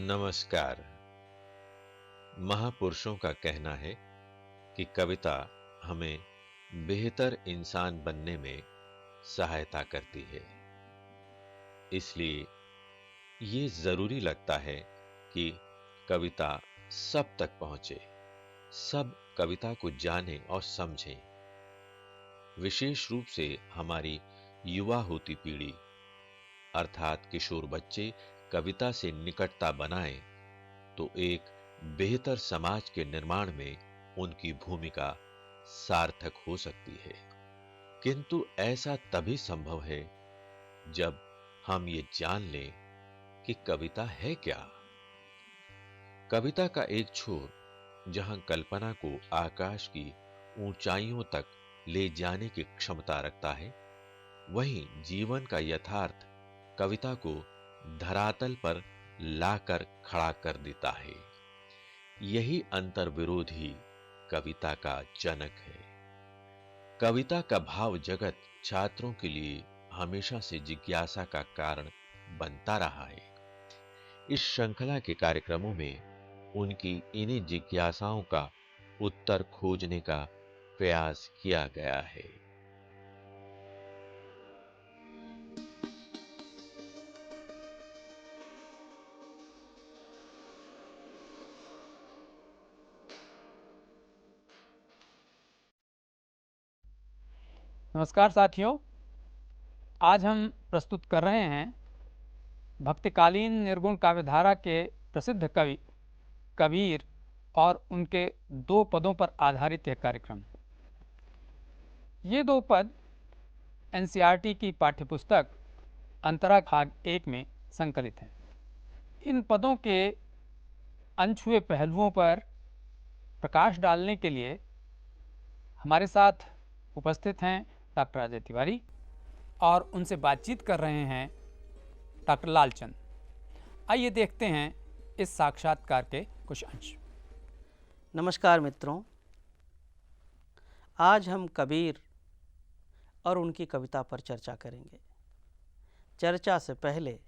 नमस्कार। महापुरुषों का कहना है कि कविता हमें बेहतर इंसान बनने में सहायता करती है। इसलिए ये जरूरी लगता है कि कविता सब तक पहुंचे, सब कविता को जानें और समझें। विशेष रूप से हमारी युवा होती पीढ़ी अर्थात किशोर बच्चे कविता से निकटता बनाएं तो एक बेहतर समाज के निर्माण में उनकी भूमिका सार्थक हो सकती है। किंतु ऐसा तभी संभव है जब हम ये जान लें कि कविता है क्या। कविता का एक छोर जहां कल्पना को आकाश की ऊंचाइयों तक ले जाने की क्षमता रखता है, वहीं जीवन का यथार्थ कविता को धरातल पर लाकर खड़ा कर देता है। यही अंतर्विरोध ही कविता का जनक है। कविता का भाव जगत छात्रों के लिए हमेशा से जिज्ञासा का कारण बनता रहा है। इस श्रृंखला के कार्यक्रमों में उनकी इन्हीं जिज्ञासाओं का उत्तर खोजने का प्रयास किया गया है। नमस्कार साथियों, आज हम प्रस्तुत कर रहे हैं भक्तिकालीन निर्गुण काव्यधारा के प्रसिद्ध कवि कबीर और उनके दो पदों पर आधारित एक कार्यक्रम। ये दो पद एनसीईआरटी की पाठ्यपुस्तक अंतरा भाग 1 में संकलित हैं। इन पदों के अनछुए पहलुओं पर प्रकाश डालने के लिए हमारे साथ उपस्थित हैं डॉक्टर अजय तिवारी और उनसे बातचीत कर रहे हैं डॉक्टर लालचंद। आइए देखते हैं इस साक्षात्कार के कुछ अंश। नमस्कार मित्रों, आज हम कबीर और उनकी कविता पर चर्चा करेंगे। चर्चा से पहले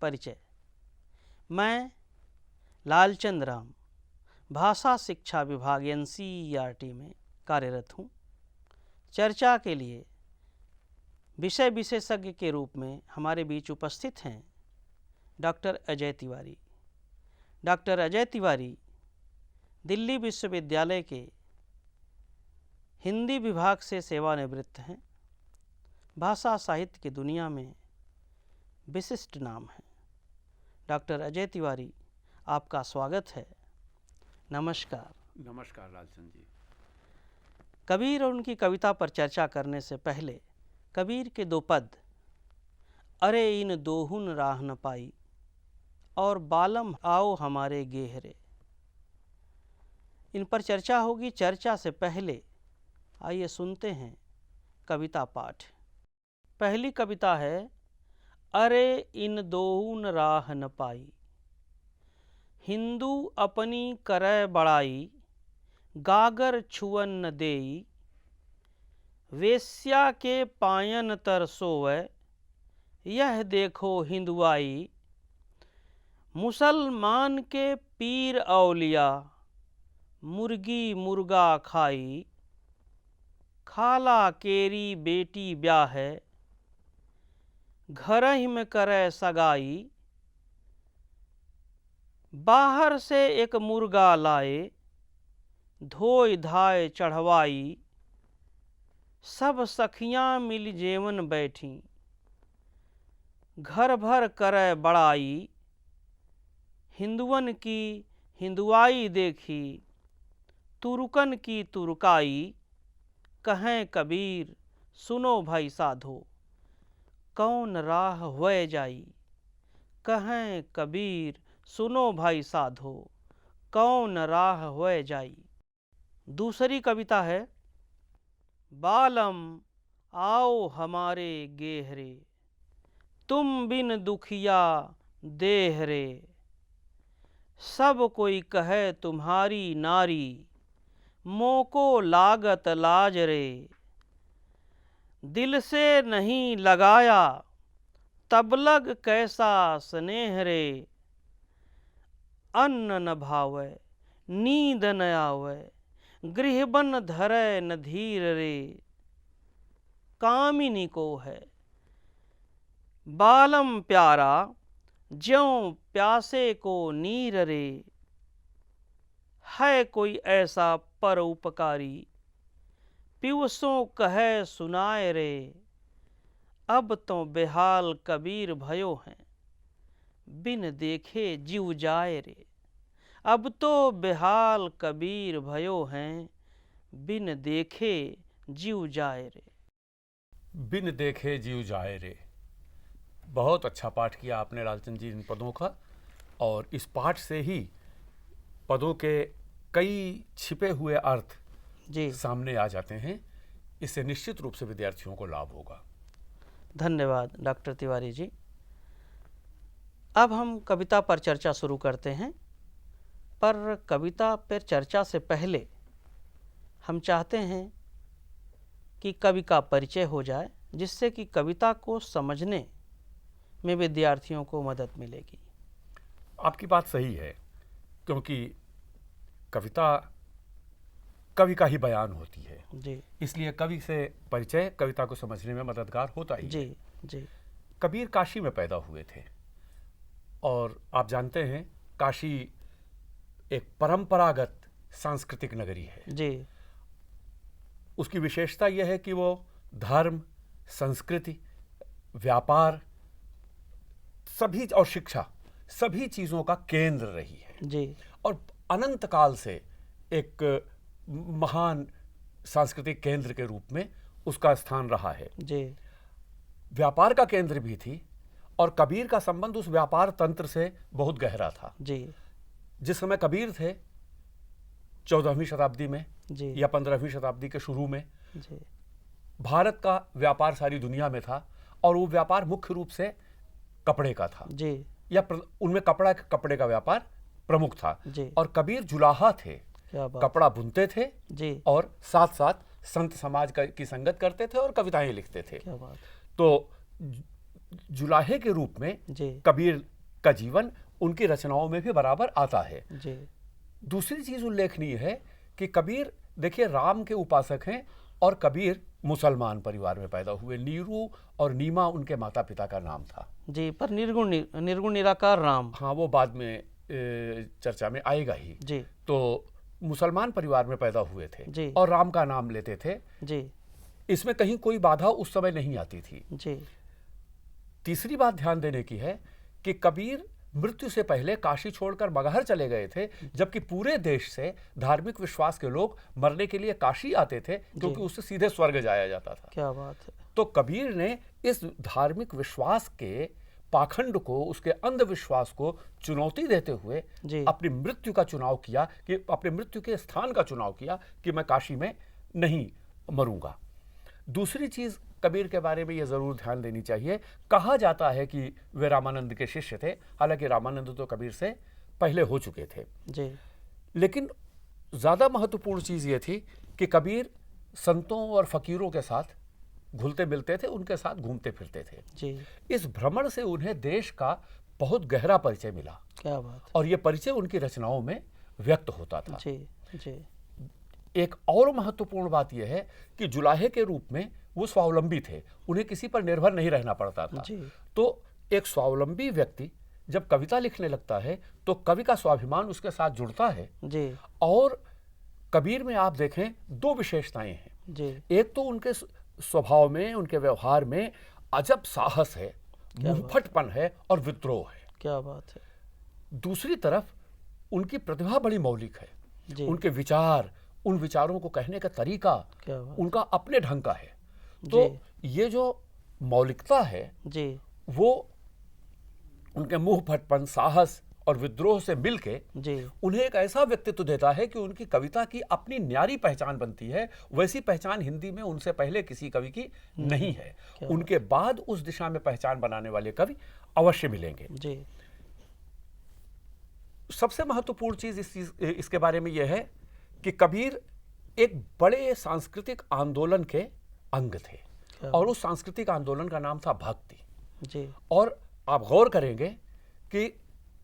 परिचय। मैं लालचंद राम भाषा शिक्षा विभाग एनसीईआरटी में कार्यरत हूँ। चर्चा के लिए विषय विशेषज्ञ के रूप में हमारे बीच उपस्थित हैं डॉक्टर अजय तिवारी। डॉक्टर अजय तिवारी दिल्ली विश्वविद्यालय के हिंदी विभाग से सेवानिवृत्त हैं। भाषा साहित्य की दुनिया में विशिष्ट नाम है। डॉक्टर अजय तिवारी, आपका स्वागत है। नमस्कार। नमस्कार लालचंद जी। कबीर और उनकी कविता पर चर्चा करने से पहले कबीर के दो पद, अरे इन दोहुन राह न पाई और बालम आओ हमारे गेहरे, इन पर चर्चा होगी। चर्चा से पहले आइए सुनते हैं कविता पाठ। पहली कविता है अरे इन दोहुन राह न पाई। हिंदू अपनी करय बड़ाई, गागर छुअन न देई। वेश्या के पायन तर सोवै, यह देखो हिंदुआई। मुसलमान के पीर औलिया, मुर्गी मुर्गा खाई। खाला केरी बेटी ब्याहे, घरहि में करे सगाई। बाहर से एक मुर्गा लाए, धोय धाय चढ़वाई। सब सखियाँ मिल जेवन बैठी, घर भर करे बड़ाई। हिंदुअन की हिंदुआई देखी, तुर्कन की तुर्काई। कहें कबीर सुनो भाई साधो, कौन राह वह जाई। कहें कबीर सुनो भाई साधो, कौन राह वह जाई। दूसरी कविता है बालम आओ हमारे गेहरे, तुम बिन दुखिया देह रे। सब कोई कहे तुम्हारी नारी, मोको लागत लाज रे। दिल से नहीं लगाया, तब लग कैसा स्नेह रे। अन्न न भावै, नींद न आवै, गृहबन धरै न धीर रे। कामिनी को है बालम प्यारा, ज्यों प्यासे को नीर रे। है कोई ऐसा परोपकारी, पिवसों कहे सुनाए रे। अब तो बेहाल कबीर भयो हैं, बिन देखे जीव जाए रे। अब तो बेहाल कबीर भयो हैं, बिन देखे जीव जाए रे। बिन देखे जीव जाए रे। बहुत अच्छा पाठ किया आपने लालचंद जी इन पदों का, और इस पाठ से ही पदों के कई छिपे हुए अर्थ जी सामने आ जाते हैं। इससे निश्चित रूप से विद्यार्थियों को लाभ होगा। धन्यवाद डॉक्टर तिवारी जी। अब हम कविता पर चर्चा शुरू करते हैं, पर कविता पर चर्चा से पहले हम चाहते हैं कि कवि का परिचय हो जाए, जिससे कि कविता को समझने में विद्यार्थियों को मदद मिलेगी। आपकी बात सही है, क्योंकि कविता कवि का ही बयान होती है, जी इसलिए कवि से परिचय कविता को समझने में मददगार होता ही जी है। जी कबीर काशी में पैदा हुए थे, और आप जानते हैं काशी एक परंपरागत सांस्कृतिक नगरी है। जी उसकी विशेषता यह है कि वो धर्म, संस्कृति, व्यापार सभी और शिक्षा सभी चीज़ों का केंद्र रही है, जी और अनंत काल से एक महान सांस्कृतिक केंद्र के रूप में उसका स्थान रहा है। जी व्यापार का केंद्र भी थी, और कबीर का संबंध उस व्यापार तंत्र से बहुत गहरा था। जी जिस समय कबीर थे 14वीं शताब्दी में जी या 15वीं शताब्दी के शुरू में, जी भारत का व्यापार सारी दुनिया में था, और वो व्यापार मुख्य रूप से कपड़े का था, जी या उनमें कपड़े का व्यापार प्रमुख था। जी और कबीर जुलाहा थे, क्या बात। कपड़ा बुनते थे जी और साथ साथ संत समाज की संगत करते थे और कविताएं लिखते थे। क्या बात। तो जुलाहे के रूप में जी कबीर का जीवन उनकी रचनाओं में भी बराबर आता है। जी दूसरी चीज उल्लेखनीय है कि कबीर देखिए राम के उपासक हैं, और कबीर मुसलमान परिवार में पैदा हुए। नीरू और नीमा उनके माता पिता का नाम था। जी, पर निर्गुण निराकार राम। हाँ, वो बाद में चर्चा में आएगा ही। जी तो मुसलमान परिवार में पैदा हुए थे जी और राम का नाम लेते थे। जी इसमें कहीं कोई बाधा उस समय नहीं आती थी। जी तीसरी बात ध्यान देने की है कि कबीर मृत्यु से पहले काशी छोड़कर मगहर चले गए थे, जबकि पूरे देश से धार्मिक विश्वास के लोग मरने के लिए काशी आते थे, क्योंकि उससे सीधे स्वर्ग जाया जाता था। क्या बात है। तो कबीर ने इस धार्मिक विश्वास के पाखंड को, उसके अंधविश्वास को चुनौती देते हुए जी अपनी मृत्यु का चुनाव किया, कि अपने मृत्यु के स्थान का चुनाव किया कि मैं काशी में नहीं मरूंगा। दूसरी चीज कबीर के बारे में यह जरूर ध्यान देनी चाहिए, कहा जाता है कि वे रामानंद के शिष्य थे। हालांकि रामानंद तो कबीर से पहले हो चुके थे। जी लेकिन ज्यादा महत्वपूर्ण चीज ये थी कि कबीर संतों और फकीरों के साथ घुलते मिलते थे, उनके साथ घूमते फिरते थे। जी इस भ्रमण से उन्हें देश का बहुत गहरा परिचय मिला, क्या बात और यह परिचय उनकी रचनाओं में व्यक्त होता था। है। जी जी एक और महत्वपूर्ण बात यह है कि जुलाहे के रूप में वो स्वावलंबी थे, उन्हें किसी पर निर्भर नहीं रहना पड़ता था। जी तो एक स्वावलंबी व्यक्ति जब कविता लिखने लगता है तो कवि का स्वाभिमान उसके साथ जुड़ता है। जी और कबीर में आप देखें दो विशेषताएं हैं। जी एक तो उनके स्वभाव में, उनके व्यवहार में अजब साहस है, मुंहफटपन है और विद्रोह है। क्या बात है। दूसरी तरफ उनकी प्रतिभा बड़ी मौलिक है। जी उनके विचार, उन विचारों को कहने का तरीका क्या बात। उनका अपने ढंग का है। तो ये जो मौलिकता है जी वो उनके मुंहफटपन, साहस और विद्रोह से मिलके जी उन्हें एक ऐसा व्यक्तित्व देता है कि उनकी कविता की अपनी न्यारी पहचान बनती है। वैसी पहचान हिंदी में उनसे पहले किसी कवि की नहीं है। उनके बाद उस दिशा में पहचान बनाने वाले कवि अवश्य मिलेंगे। जी सबसे महत्वपूर्ण चीज इसके बारे में यह है कि कबीर एक बड़े सांस्कृतिक आंदोलन के अंग थे, और उस सांस्कृतिक आंदोलन का नाम था भक्ति। जी और आप गौर करेंगे कि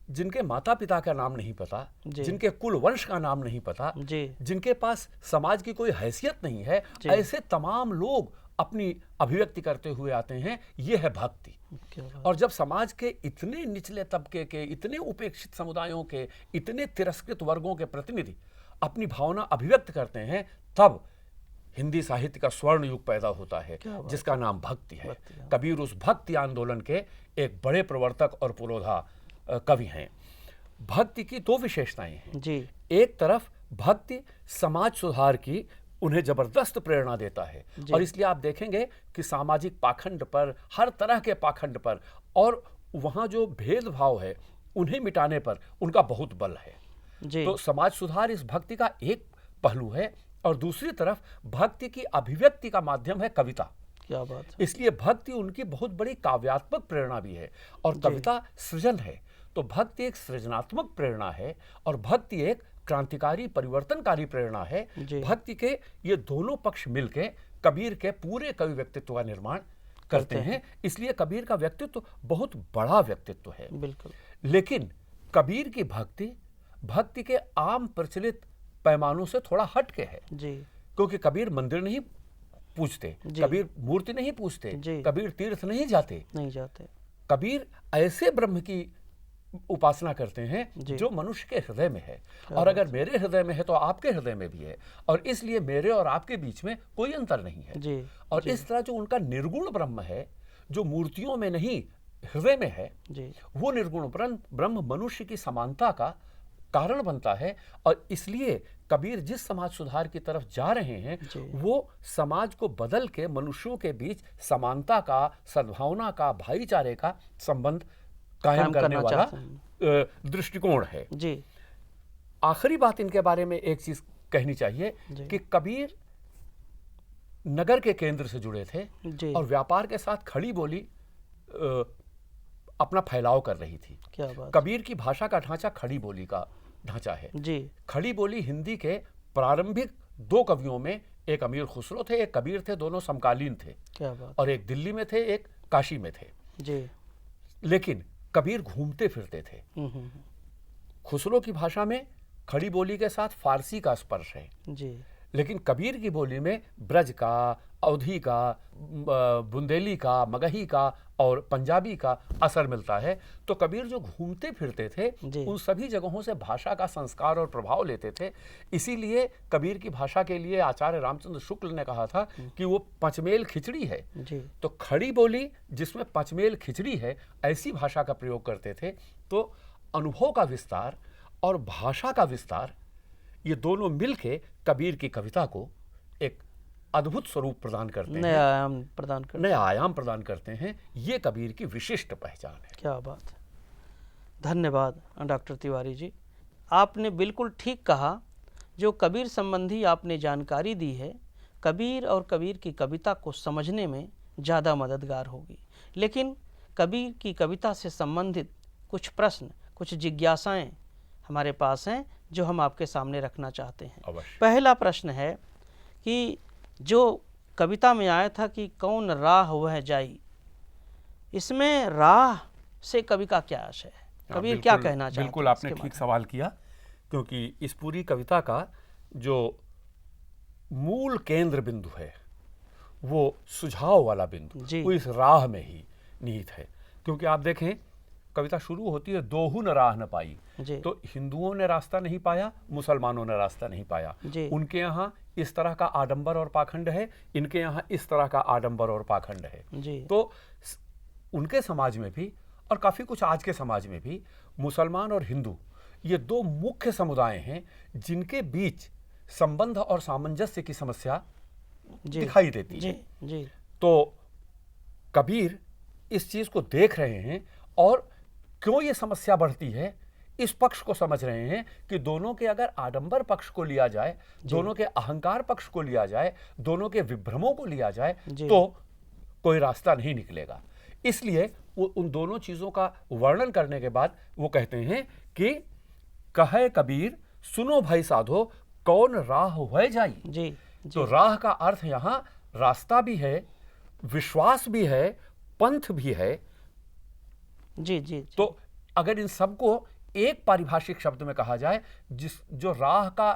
जिनके माता पिता का नाम नहीं पता, जी। जिनके कुल वंश का नाम नहीं पता, जी। जिनके पास समाज की कोई हैसियत नहीं है, जी। ऐसे तमाम लोग अपनी अभिव्यक्ति करते हुए आते हैं। ये है भक्ति। क्या बात। और जब समाज के इतने निचले तबके के, इतने उपेक्षित समुदायों के, इतने तिरस्कृत वर्गों के प्रतिनिधि अपनी भावना अभिव्यक्त करते हैं, तब हिंदी साहित्य का स्वर्ण युग पैदा होता है, क्या बात जिसका नाम भक्ति है। भक्ति, हाँ। कबीर उस भक्ति आंदोलन के एक बड़े प्रवर्तक और पुरोधा कवि हैं। भक्ति की दो विशेषताएं हैं। जी। एक तरफ भक्ति समाज सुधार की उन्हें जबरदस्त प्रेरणा देता है, जी। और इसलिए आप देखेंगे कि सामाजिक पाखंड पर, हर तरह के पाखंड पर, और वहाँ जो भेदभाव है उन्हें मिटाने पर उनका बहुत बल है। जी। तो समाज सुधार इस भक्ति का एक पहलू है, और दूसरी तरफ भक्ति की अभिव्यक्ति का माध्यम है कविता। क्या बात है। इसलिए भक्ति उनकी बहुत बड़ी काव्यात्मक प्रेरणा भी है, और जी। कविता सृजन है। तो भक्ति एक सृजनात्मक प्रेरणा है, और भक्ति एक क्रांतिकारी परिवर्तनकारी प्रेरणा है। जी। भक्ति के ये दोनों पक्ष मिलके कबीर के पूरे कवि व्यक्तित्व का निर्माण करते हैं। इसलिए कबीर का व्यक्तित्व बहुत बड़ा व्यक्तित्व है। बिल्कुल। लेकिन कबीर की भक्ति के आम प्रचलित पैमानों से थोड़ा हट के है, जी। क्योंकि कबीर मंदिर नहीं पूजते, जी। कबीर मूर्ति नहीं पूजते, जी। कबीर तीर्थ नहीं जाते। नहीं जाते। कबीर ऐसे ब्रह्म की उपासना करते हैं जी। जो मनुष्य के हृदय में है, और अगर मेरे हृदय में है तो आपके हृदय में भी है, और इसलिए मेरे और आपके बीच में कोई अंतर नहीं है। जी। और जी। इस तरह जो उनका निर्गुण ब्रह्म है, जो मूर्तियों में नहीं हृदय में है, जी। वो निर्गुण ब्रह्म मनुष्य की समानता का कारण बनता है। और इसलिए कबीर जिस समाज सुधार की तरफ जा रहे हैं, जी। वो समाज को बदल के मनुष्यों के बीच समानता का, सद्भावना का, भाईचारे का संबंध कायम करने करना वाला चाहते दृष्टिकोण है। जी। आखिरी बात इनके बारे में एक चीज कहनी चाहिए जी। कि कबीर नगर के केंद्र से जुड़े थे, जी। और व्यापार के साथ खड़ी बोली अपना फैलाव कर रही थी। क्या बात। कबीर की भाषा का ढांचा खड़ी बोली का ढांचा है। जी। खड़ी बोली हिंदी के प्रारंभिक दो कवियों में, एक अमीर खुसरो थे, एक कबीर थे, दोनों समकालीन थे, क्या बात। और एक दिल्ली में थे, एक काशी में थे। जी। लेकिन कबीर घूमते फिरते थे। खुसरो की भाषा में खड़ी बोली के साथ फारसी का स्पर्श है, जी। लेकिन कबीर की बोली में ब्रज का, अवधी का, बुंदेली का, मगही का और पंजाबी का असर मिलता है। तो कबीर जो घूमते फिरते थे, जी। उन सभी जगहों से भाषा का संस्कार और प्रभाव लेते थे। इसीलिए कबीर की भाषा के लिए आचार्य रामचंद्र शुक्ल ने कहा था कि वो पंचमेल खिचड़ी है। जी। तो खड़ी बोली जिसमें पंचमेल खिचड़ी है, ऐसी भाषा का प्रयोग करते थे। तो अनुभव का विस्तार और भाषा का विस्तार, ये दोनों मिलके कबीर की कविता को एक अद्भुत स्वरूप प्रदान करते हैं, नया आयाम प्रदान कर। नया आयाम प्रदान करते हैं। ये कबीर की विशिष्ट पहचान है। क्या बात है। धन्यवाद डॉक्टर तिवारी जी, आपने बिल्कुल ठीक कहा। जो कबीर संबंधी आपने जानकारी दी है, कबीर और कबीर की कविता को समझने में ज़्यादा मददगार होगी। लेकिन कबीर की कविता से संबंधित कुछ प्रश्न, कुछ जिज्ञासाएं हमारे पास हैं जो हम आपके सामने रखना चाहते हैं। अवश्य। पहला प्रश्न है कि जो कविता में आया था कि कौन राह वह जाई, इसमें राह से कवि का क्या आशय है? कबीर क्या कहना चाहते हैं? बिल्कुल आपने इसके ठीक बारे सवाल किया, क्योंकि इस पूरी कविता का जो मूल केंद्र बिंदु है, वो सुझाव वाला बिंदु, जी। वो इस राह में ही निहित है। क्योंकि आप देखें, कविता शुरू होती है, दोहू न राह न पाई। जी। तो हिंदुओं ने रास्ता नहीं पाया, मुसलमानों ने रास्ता नहीं पाया। जी। उनके यहाँ इस तरह का आडंबर और पाखंड है, इनके यहाँ इस तरह का आडंबर और पाखंड है। जी। तो उनके समाज में भी, और काफ़ी कुछ आज के समाज में भी, मुसलमान और हिंदू ये दो मुख्य समुदाय हैं जिनके बीच संबंध और सामंजस्य की समस्या जी। दिखाई देती जी। है। जी। तो कबीर इस चीज़ को देख रहे हैं, और क्यों ये समस्या बढ़ती है, इस पक्ष को समझ रहे हैं कि दोनों के अगर आडंबर पक्ष को लिया जाए, दोनों के अहंकार पक्ष को लिया जाए, दोनों के विभ्रमों को लिया जाए, जी। तो कोई रास्ता नहीं निकलेगा। इसलिए वो उन दोनों चीज़ों का वर्णन करने के बाद वो कहते हैं कि कहे कबीर सुनो भाई साधो, कौन राह वह जाई। जी। तो राह का अर्थ यहाँ रास्ता भी है, विश्वास भी है, पंथ भी है। जी। जी। तो अगर इन सबको एक पारिभाषिक शब्द में कहा जाए जो राह का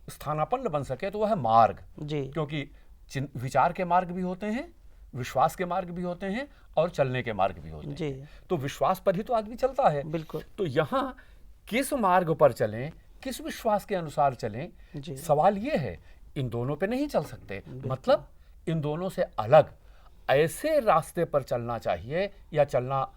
स्थानापन्न बन सके तो वह है मार्ग। जी क्योंकि विचार के मार्ग भी होते हैं, विश्वास के मार्ग भी होते हैं और चलने के मार्ग भी होते जी हैं। तो विश्वास पर ही तो आदमी चलता है। बिल्कुल तो यहाँ किस मार्ग पर चलें, किस विश्वास के अनुसार चलें, जी सवाल ये है। इन दोनों पे नहीं चल सकते, मतलब इन दोनों से अलग ऐसे रास्ते पर चलना चाहिए या चलना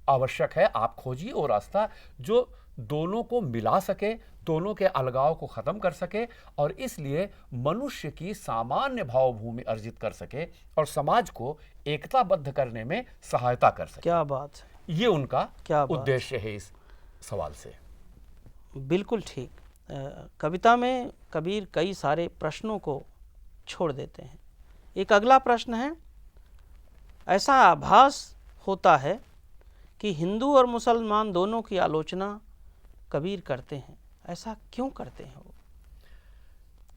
आवश्यक है। आप खोजिए वो रास्ता जो दोनों को मिला सके, दोनों के अलगाव को खत्म कर सके और इसलिए मनुष्य की सामान्य भावभूमि अर्जित कर सके और समाज को एकताबद्ध करने में सहायता कर सके। क्या बात है, ये उनका क्या बात। उद्देश्य है इस सवाल से। बिल्कुल ठीक। कविता में कबीर कई सारे प्रश्नों को छोड़ देते हैं। एक अगला प्रश्न है, ऐसा आभास होता है कि हिंदू और मुसलमान दोनों की आलोचना कबीर करते हैं, ऐसा क्यों करते हैं, वो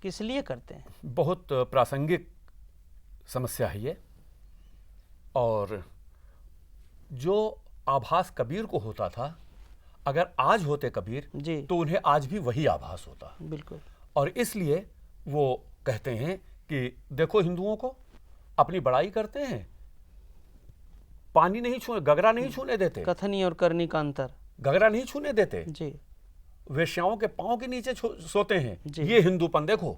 किस लिए करते हैं? बहुत प्रासंगिक समस्या है ये। और जो आभास कबीर को होता था, अगर आज होते कबीर जी तो उन्हें आज भी वही आभास होता। बिल्कुल और इसलिए वो कहते हैं कि देखो हिंदुओं को अपनी बड़ाई करते हैं, पानी नहीं छूने, गगरा नहीं छूने देते, कथनी और करनी का अंतर। गगरा नहीं छूने देते, जी वेश्याओं के पांव के नीचे सोते हैं। जी। ये हिंदूपन देखो।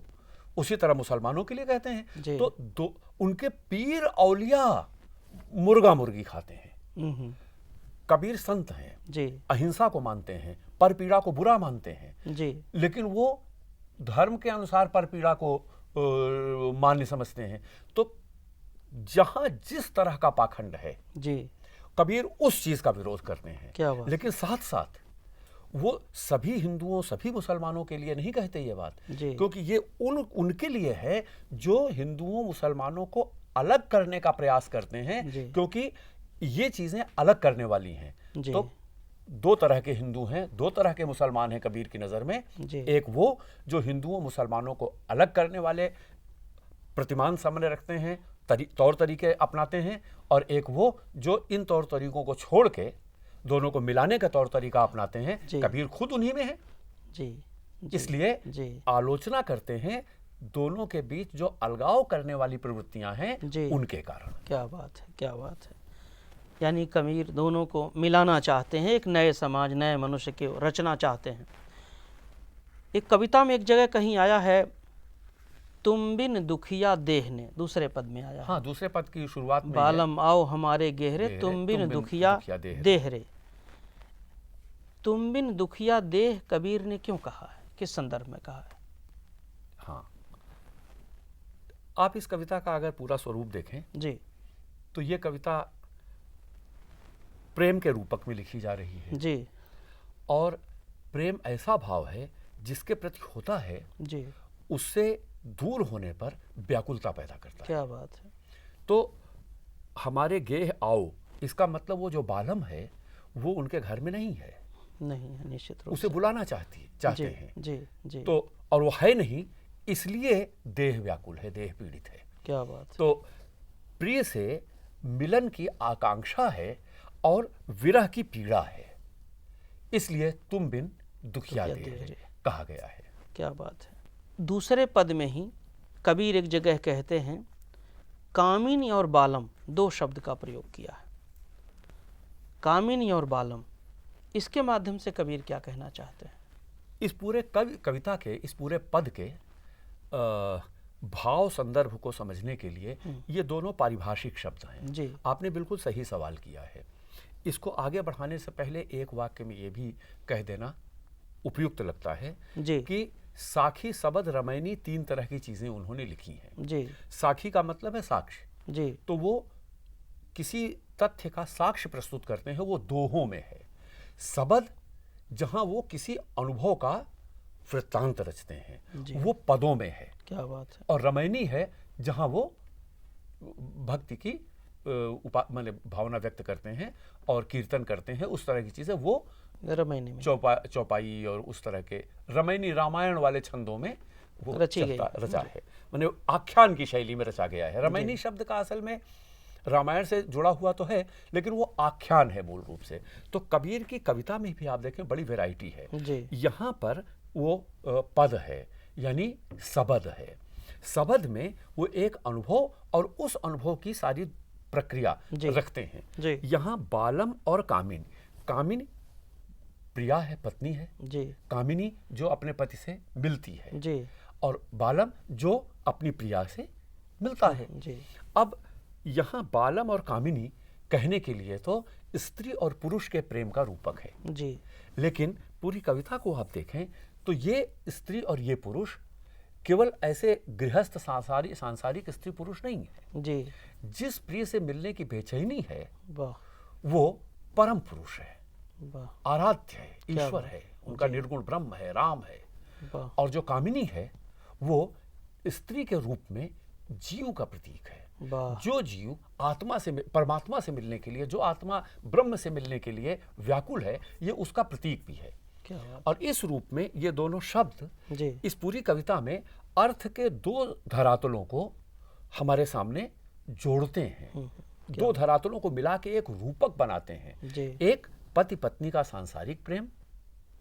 उसी तरह मुसलमानों के लिए कहते हैं। जी। तो उनके पीर औलिया मुर्गा मुर्गी खाते हैं। हम्म, कबीर संत हैं, जी अहिंसा को मानते हैं, परपीड़ा को बुरा मानते हैं, जी लेकिन वो धर्म के अनुसार परपीड़ा को मान्य समझते हैं। तो जहां जिस तरह का पाखंड है, जी कबीर उस चीज का विरोध करते हैं। क्या बात। लेकिन साथ साथ वो सभी हिंदुओं, सभी मुसलमानों के लिए नहीं कहते ये बात, जी क्योंकि ये उनके लिए है जो हिंदुओं मुसलमानों को अलग करने का प्रयास करते हैं, जी। क्योंकि ये चीजें अलग करने वाली हैं। जी तो दो तरह के हिंदू हैं, दो तरह के मुसलमान हैं कबीर की नज़र में। जी एक वो जो हिंदुओं मुसलमानों को अलग करने वाले प्रतिमान सामने रखते हैं, तौर तरीके अपनाते हैं, और एक वो जो इन तौर तरीकों को छोड़ के दोनों को मिलाने का तौर तरीका अपनाते हैं। जी। कबीर खुद उन्हीं में है। जी जी, इसलिए जी आलोचना करते हैं दोनों के बीच जो अलगाव करने वाली प्रवृत्तियां हैं जी। उनके कारण। क्या बात है, क्या बात है। यानी कबीर दोनों को मिलाना चाहते हैं, एक नए समाज, नए मनुष्य की रचना चाहते हैं। एक कविता में एक जगह कहीं आया है, तुम बिन दुखिया देह ने, दूसरे पद में आया है। हाँ, दूसरे पद की शुरुआत में बालम आओ हमारे गहरे, तुम बिन दुखिया देह रे। तुम बिन दुखिया देह कबीर ने क्यों कहा है, किस संदर्भ में कहा है? हाँ, आप इस कविता का अगर पूरा स्वरूप देखें जी तो ये कविता प्रेम के रूपक में लिखी जा रही है। जी और प्रेम ऐसा भाव है जिसके प्रति होता है, जी उससे दूर होने पर व्याकुलता पैदा करता है। क्या बात है। तो हमारे गेह आओ, इसका मतलब वो जो बालम है वो उनके घर में नहीं है, नहीं है, निश्चित रूप उसे से। बुलाना चाहते जी हैं। जी जी तो और वो है नहीं, इसलिए देह व्याकुल है, देह पीड़ित है। क्या बात है। तो प्रिय से मिलन की आकांक्षा है और विरह की पीड़ा है, इसलिए तुम बिन दुखिया देह रे कहा गया है। क्या बात है। दूसरे पद में ही कबीर एक जगह कहते हैं, कामिनी और बालम, दो शब्द का प्रयोग किया है। कामिनी और बालम, इसके माध्यम से कबीर क्या कहना चाहते हैं? इस पूरे कविता के इस पूरे पद के भाव संदर्भ को समझने के लिए ये दोनों पारिभाषिक शब्द हैं। जी आपने बिल्कुल सही सवाल किया है। इसको आगे बढ़ाने से पहले एक वाक्य में ये भी कह देना उपयुक्त लगता है जी कि साखी, सबद, रमैनी, तीन तरह की चीजें उन्होंने लिखी हैं। जी साखी का मतलब है साक्ष्य। जी तो वो किसी तथ्य का साक्ष्य प्रस्तुत करते हैं, वो दोहों में है। सबद, जहां वो किसी अनुभव का वृत्तांत रचते हैं, जी। वो पदों में है। क्या बात है। और रमैनी है जहां वो भक्ति की मतलब भावना व्यक्त करते हैं और कीर्तन करते हैं, उस तरह की चीजें वो रमैनी में चौपाई और उस तरह के रमैनी रामायण वाले छंदों में वो रची गई। रचा है, माने आख्यान की शैली में रचा गया है। रमैनी शब्द का असल में रामायण से जुड़ा हुआ तो है, लेकिन वो आख्यान है मूल रूप से। तो कबीर की कविता में भी आप देखें बड़ी वैरायटी है। जी यहाँ पर वो पद है, यानी सबद है। सबद में वो एक अनुभव और उस अनुभव की सारी प्रक्रिया जी। रखते हैं। जी यहाँ बालम और कामिनी, कामिनी प्रिया है, पत्नी है, जी कामिनी जो अपने पति से मिलती है, जी और बालम जो अपनी प्रिया से मिलता है। जी अब यहाँ बालम और कामिनी कहने के लिए तो स्त्री और पुरुष के प्रेम का रूपक है, जी लेकिन पूरी कविता को आप देखें तो ये स्त्री और ये पुरुष केवल ऐसे गृहस्थ सांसारिक स्त्री पुरुष नहीं है। जी जिस प्रिय से मिलने की बेचैनी है वाह वो परम पुरुष है, वाह आराध्य है, क्या ईश्वर बात। है, उनका निर्गुण ब्रह्म है, राम है। वाह और जो कामिनी है वो स्त्री के रूप में जीव का प्रतीक है। वाह जो जीव आत्मा से परमात्मा से मिलने के लिए, जो आत्मा ब्रह्म से मिलने के लिए व्याकुल है, ये उसका प्रतीक भी है। क्या बात। और इस रूप में ये दोनों शब्द जी इस पूरी कविता में अर्थ के दो धरातलों को हमारे सामने जोड़ते हैं, दो धरातलों को मिला के एक रूपक बनाते हैं। जी एक पति पत्नी का सांसारिक प्रेम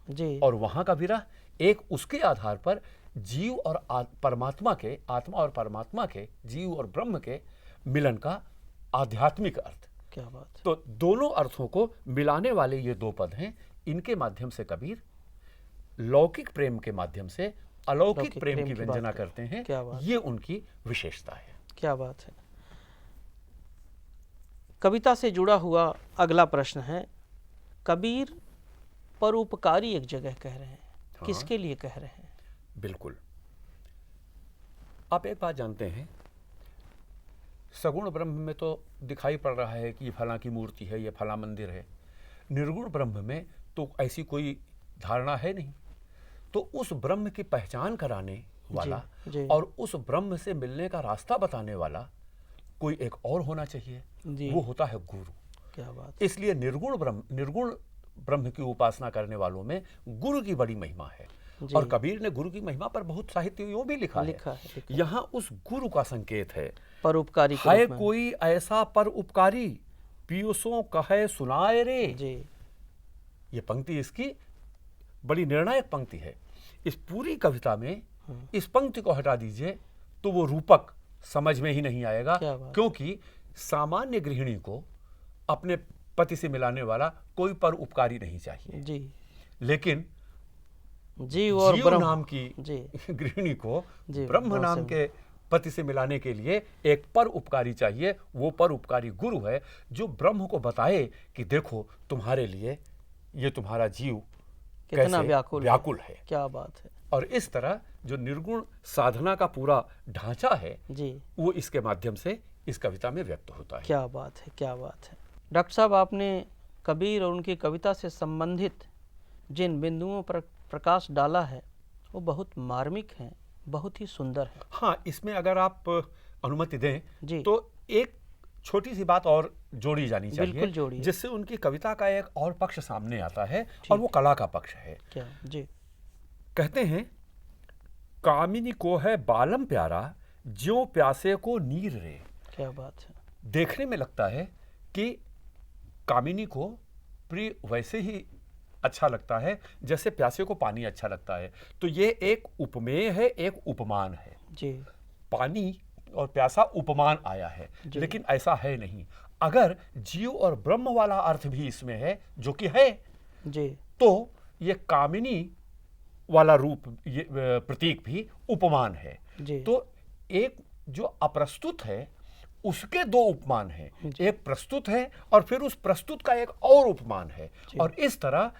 जी और वहां का विरह, एक उसके आधार पर जीव और परमात्मा के, आत्मा और परमात्मा के, जीव और ब्रह्म के मिलन का आध्यात्मिक अर्थ। क्या बात है। तो दोनों अर्थों को मिलाने वाले ये दो पद हैं। इनके माध्यम से कबीर लौकिक प्रेम के माध्यम से अलौकिक लौकिक प्रेम प्रेम की की व्यंजना बात करते हैं। क्या बात। ये उनकी विशेषता है। क्या बात है। कविता से जुड़ा हुआ अगला प्रश्न है, कबीर परोपकारी एक जगह कह रहे हैं, हाँ। किसके लिए कह रहे हैं? बिल्कुल। आप एक बात जानते हैं, सगुण ब्रह्म में तो दिखाई पड़ रहा है कि ये फलां की मूर्ति है, ये फलां मंदिर है। निर्गुण ब्रह्म में तो ऐसी कोई धारणा है नहीं। तो उस ब्रह्म की पहचान कराने वाला जी। और उस ब्रह्म से मिलने का रास्ता बताने वाला कोई एक और होना चाहिए, जी। वो होता है गुरु। क्या बात। इसलिए निर्गुण ब्रह्म की उपासना करने वालों में गुरु की बड़ी महिमा है। जी। और कबीर ने गुरु की महिमा पर बहुत साहित्य यूं भी लिखा लिखा है। है। यहाँ उस गुरु का संकेत है, परोपकारी के है रूप में। कोई ऐसा पर उपकारी, पीयूषों कहे सुनाए रे। जी ये पंक्ति इसकी बड़ी निर्णायक पंक्ति है। इस पूरी कविता में इस पंक्ति को हटा दीजिए तो वो रूपक समझ में ही नहीं आएगा, क्या बात। क्योंकि सामान्य गृहिणी को अपने पति से मिलाने वाला कोई पर उपकारी नहीं चाहिए। जी लेकिन जीव और जीव ब्रह्म नाम की जी गृहिणी को जी, ब्रह्म बहुत नाम सही। के पति से मिलाने के लिए एक पर उपकारी चाहिए। वो पर उपकारी गुरु है जो ब्रह्म को बताए कि देखो तुम्हारे लिए ये तुम्हारा जीव कितना कैसे व्याकुल है। क्या बात है। और इस तरह जो निर्गुण साधना का पूरा ढांचा है जी वो इसके माध्यम से इस कविता में व्यक्त होता है। क्या बात है। क्या बात है। डॉक्टर साहब, आपने कबीर और उनकी कविता से संबंधित जिन बिंदुओं पर प्रकाश डाला है वो बहुत मार्मिक हैं, बहुत ही सुंदर है। हाँ, इसमें अगर आप अनुमति दें जी। तो एक छोटी सी बात और जोड़ी जानी चाहिए, बिल्कुल जोड़िए। जिससे उनकी कविता का एक और पक्ष सामने आता है और वो कला का पक्ष है। क्या? जी कहते हैं, कामिनी को है बालम प्यारा, ज्यों प्यासे को नीर रे। क्या बात है। देखने में लगता है कि कामिनी को प्रिय वैसे ही अच्छा लगता है जैसे प्यासे को पानी अच्छा लगता है। तो ये एक उपमेय है, एक उपमान है। जी पानी और प्यासा उपमान आया है, जी। लेकिन ऐसा है नहीं। अगर जीव और ब्रह्म वाला अर्थ भी इसमें है, जो कि है, जी तो ये कामिनी वाला रूप, ये प्रतीक भी उपमान है। जी तो एक जो अप्रस्तुत है उसके दो उपमान हैं, एक प्रस्तुत है और फिर उस प्रस्तुत का एक और उपमान है। और इस तरह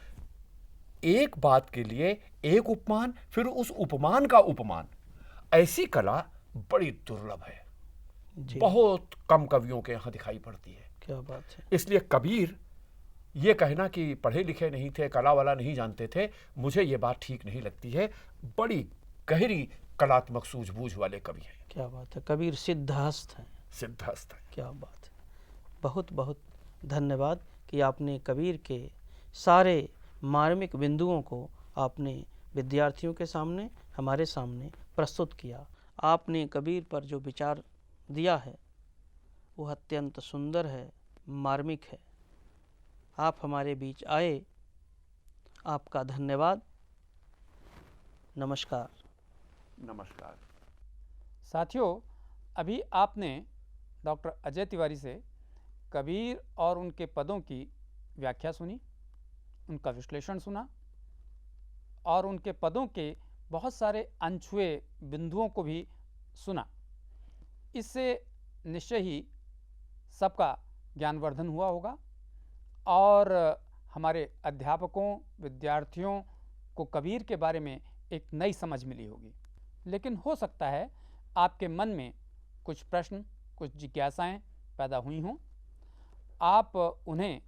एक बात के लिए एक उपमान, फिर उस उपमान का उपमान। ऐसी कला बड़ी दुर्लभ है, जी। बहुत कम कवियों के यहाँ दिखाई पड़ती है। क्या बात है। इसलिए कबीर ये कहना कि पढ़े लिखे नहीं थे, कला वाला नहीं जानते थे, मुझे ये बात ठीक नहीं लगती है। बड़ी गहरी कलात्मक सूझबूझ वाले कवि हैं। क्या बात है। कबीर सिद्धहस्त हैं। सिद्धहस्त हैं। क्या बात है। बहुत बहुत धन्यवाद कि आपने कबीर के सारे मार्मिक बिंदुओं को आपने विद्यार्थियों के सामने, हमारे सामने प्रस्तुत किया। आपने कबीर पर जो विचार दिया है वह अत्यंत सुंदर है, मार्मिक है। आप हमारे बीच आए, आपका धन्यवाद। नमस्कार। नमस्कार। साथियों, अभी आपने डॉक्टर अजय तिवारी से कबीर और उनके पदों की व्याख्या सुनी, उनका विश्लेषण सुना और उनके पदों के बहुत सारे अनछुए बिंदुओं को भी सुना। इससे निश्चय ही सबका ज्ञानवर्धन हुआ होगा और हमारे अध्यापकों, विद्यार्थियों को कबीर के बारे में एक नई समझ मिली होगी। लेकिन हो सकता है आपके मन में कुछ प्रश्न, कुछ जिज्ञासाएं पैदा हुई हों। आप उन्हें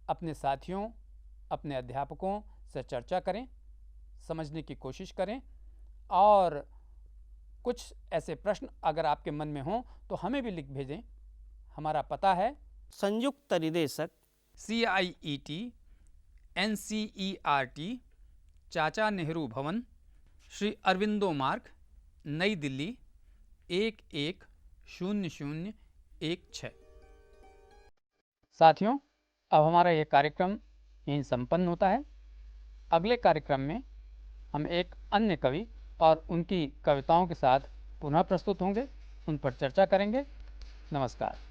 अपने साथियों, अपने अध्यापकों से चर्चा करें, समझने की कोशिश करें और कुछ ऐसे प्रश्न अगर आपके मन में हों तो हमें भी लिख भेजें। हमारा पता है संयुक्त निदेशक CIET NCERT, चाचा नेहरू भवन, श्री अरविंदो मार्ग, नई दिल्ली 110016। साथियों, अब हमारा ये कार्यक्रम यहीं संपन्न होता है। अगले कार्यक्रम में हम एक अन्य कवि और उनकी कविताओं के साथ पुनः प्रस्तुत होंगे, उन पर चर्चा करेंगे। नमस्कार।